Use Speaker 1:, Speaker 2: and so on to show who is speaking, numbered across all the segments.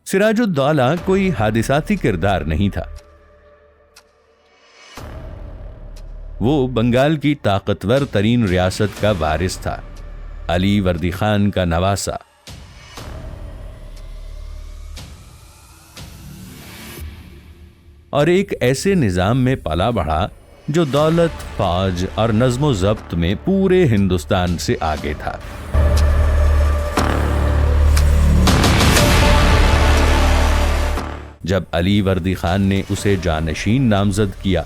Speaker 1: सिराज उद दौला कोई हादिसाती किरदार नहीं था। वो बंगाल की ताकतवर तरीन रियासत का वारिस था, अली वर्दी खान का नवासा। और एक ऐसे निजाम में पला बढ़ा जो दौलत, फौज और नज्मो जब्त में पूरे हिंदुस्तान से आगे था। जब अली वर्दी खान ने उसे जानशीन नामजद किया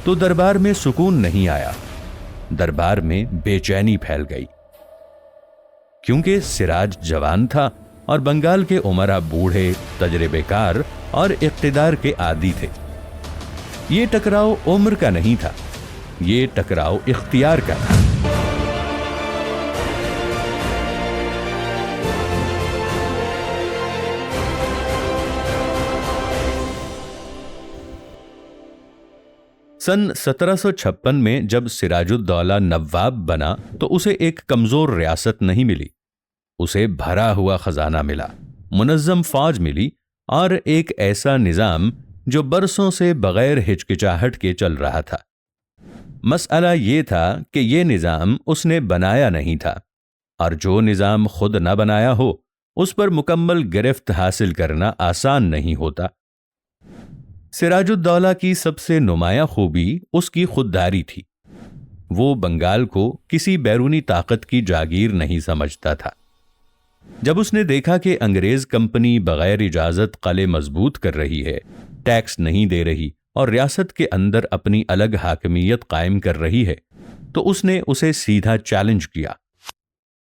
Speaker 1: तो दरबार में सुकून नहीं आया, दरबार में बेचैनी फैल गई, क्योंकि सिराज जवान था और बंगाल के उमरा बूढ़े, तजर्बेकार और इक्तिदार के आदी थे। ये टकराव उम्र का नहीं था, ये टकराव इख्तियार का था। सन 1756 में जब सिराजुद्दौला नवाब बना तो उसे एक कमजोर रियासत नहीं मिली, उसे भरा हुआ खजाना मिला, मुनज्जम फौज मिली और एक ऐसा निजाम जो बरसों से बगैर हिचकिचाहट के चल रहा था। मसला ये था कि ये निजाम उसने बनाया नहीं था, और जो निजाम खुद न बनाया हो उस पर मुकम्मल गिरफ्त हासिल करना आसान नहीं होता। सिराजुद्दौला की सबसे नुमायां खूबी उसकी खुददारी थी। वो बंगाल को किसी बैरूनी ताकत की जागीर नहीं समझता था। जब उसने देखा कि अंग्रेज कंपनी बगैर इजाजत किले मजबूत कर रही है, टैक्स नहीं दे रही और रियासत के अंदर अपनी अलग हाकिमियत कायम कर रही है, तो उसने उसे सीधा चैलेंज किया।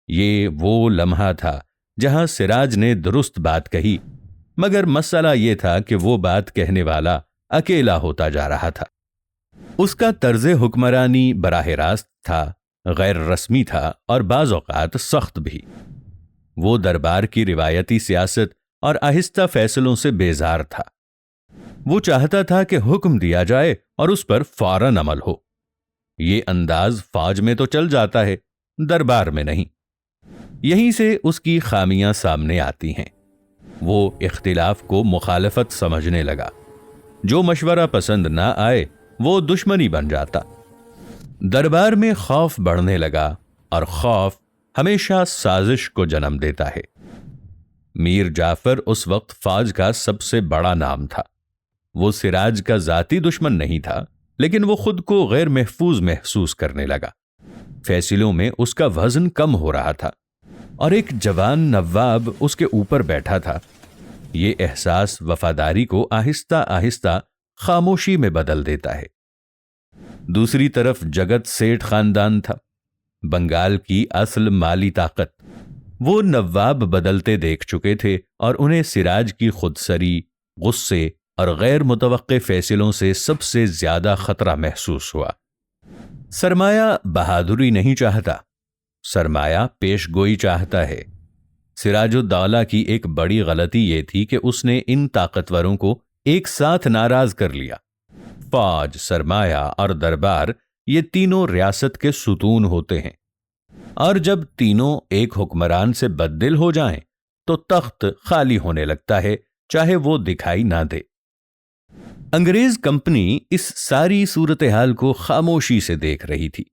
Speaker 1: ये वो लम्हा था जहां सिराज ने दुरुस्त बात कही, मगर मसला ये था कि वो बात कहने वाला अकेला होता जा रहा था। उसका तर्ज़े हुक्मरानी बराह रास्त था, गैर रस्मी था और बाज़ औक़ात सख्त भी। वो दरबार की रिवायती सियासत और आहिस्ता फैसलों से बेजार था। वो चाहता था कि हुक्म दिया जाए और उस पर फौरन अमल हो। ये अंदाज फौज में तो चल जाता है, दरबार में नहीं। यहीं से उसकी खामियां सामने आती हैं। वो इख्तिलाफ को मुखालफत समझने लगा। जो मशवरा पसंद ना आए वो दुश्मनी बन जाता। दरबार में खौफ बढ़ने लगा और खौफ हमेशा साजिश को जन्म देता है। मीर जाफर उस वक्त फौज का सबसे बड़ा नाम था। वो सिराज का जाती दुश्मन नहीं था, लेकिन वो खुद को गैर महफूज महसूस करने लगा। फैसलों में उसका वजन कम हो रहा था और एक जवान नवाब उसके ऊपर बैठा था। ये एहसास वफादारी को आहिस्ता आहिस्ता खामोशी में बदल देता है। दूसरी तरफ जगत सेठ खानदान था, बंगाल की असल माली ताकत। वो नवाब बदलते देख चुके थे और उन्हें सिराज की खुदसरी, गुस्से और गैर मुतवक्के फैसलों से सबसे ज्यादा खतरा महसूस हुआ। सरमाया बहादुरी नहीं चाहता, सरमाया पेशगोई चाहता है। सिराजुद्दौला की एक बड़ी गलती ये थी कि उसने इन ताकतवरों को एक साथ नाराज कर लिया। फौज, सरमाया और दरबार, ये तीनों रियासत के सुतून होते हैं, और जब तीनों एक हुक्मरान से बददिल हो जाएं तो तख्त खाली होने लगता है, चाहे वो दिखाई ना दे। अंग्रेज कंपनी इस सारी सूरत हाल को खामोशी से देख रही थी।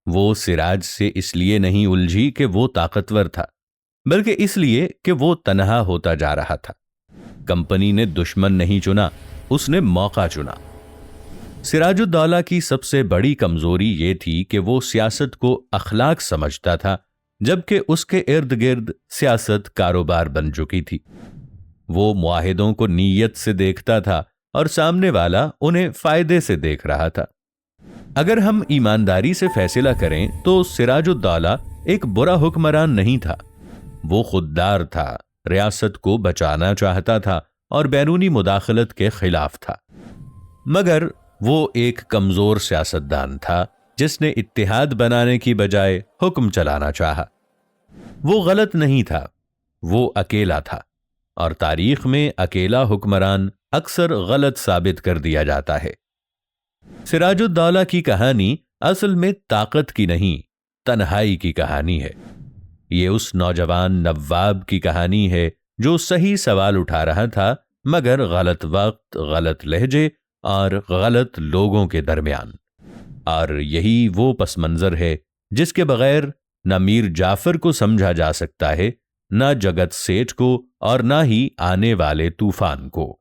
Speaker 1: वो सिराज से इसलिए नहीं उलझी कि वो ताकतवर था, बल्कि इसलिए कि वो तन्हा होता जा रहा था। कंपनी ने दुश्मन नहीं चुना, उसने मौका चुना। सिराजुद्दौला की सबसे बड़ी कमजोरी ये थी कि वो सियासत को अखलाक समझता था, जबकि उसके इर्द गिर्द सियासत कारोबार बन चुकी थी। वो मुआहिदों को नीयत से देखता था और सामने वाला उन्हें फायदे से देख रहा था। अगर हम ईमानदारी से फैसला करें तो सिराजुद्दौला एक बुरा हुक्मरान नहीं था। वो खुददार था, रियासत को बचाना चाहता था और बैरूनी मुदाखलत के खिलाफ था। मगर वो एक कमजोर सियासतदान था जिसने इत्तेहाद बनाने की बजाय हुक्म चलाना चाहा। वो गलत नहीं था, वो अकेला था, और तारीख में अकेला हुक्मरान अक्सर गलत साबित कर दिया जाता है। सिराजुद्दौला की कहानी असल में ताकत की नहीं, तन्हाई की कहानी है। ये उस नौजवान नवाब की कहानी है جو صحیح سوال اٹھا رہا تھا مگر غلط وقت، غلط لہجے اور غلط لوگوں کے درمیان۔ اور یہی وہ پس منظر ہے جس کے بغیر نہ میر جعفر کو سمجھا جا سکتا ہے، نہ جگت سیٹھ کو، اور نہ ہی آنے والے طوفان کو۔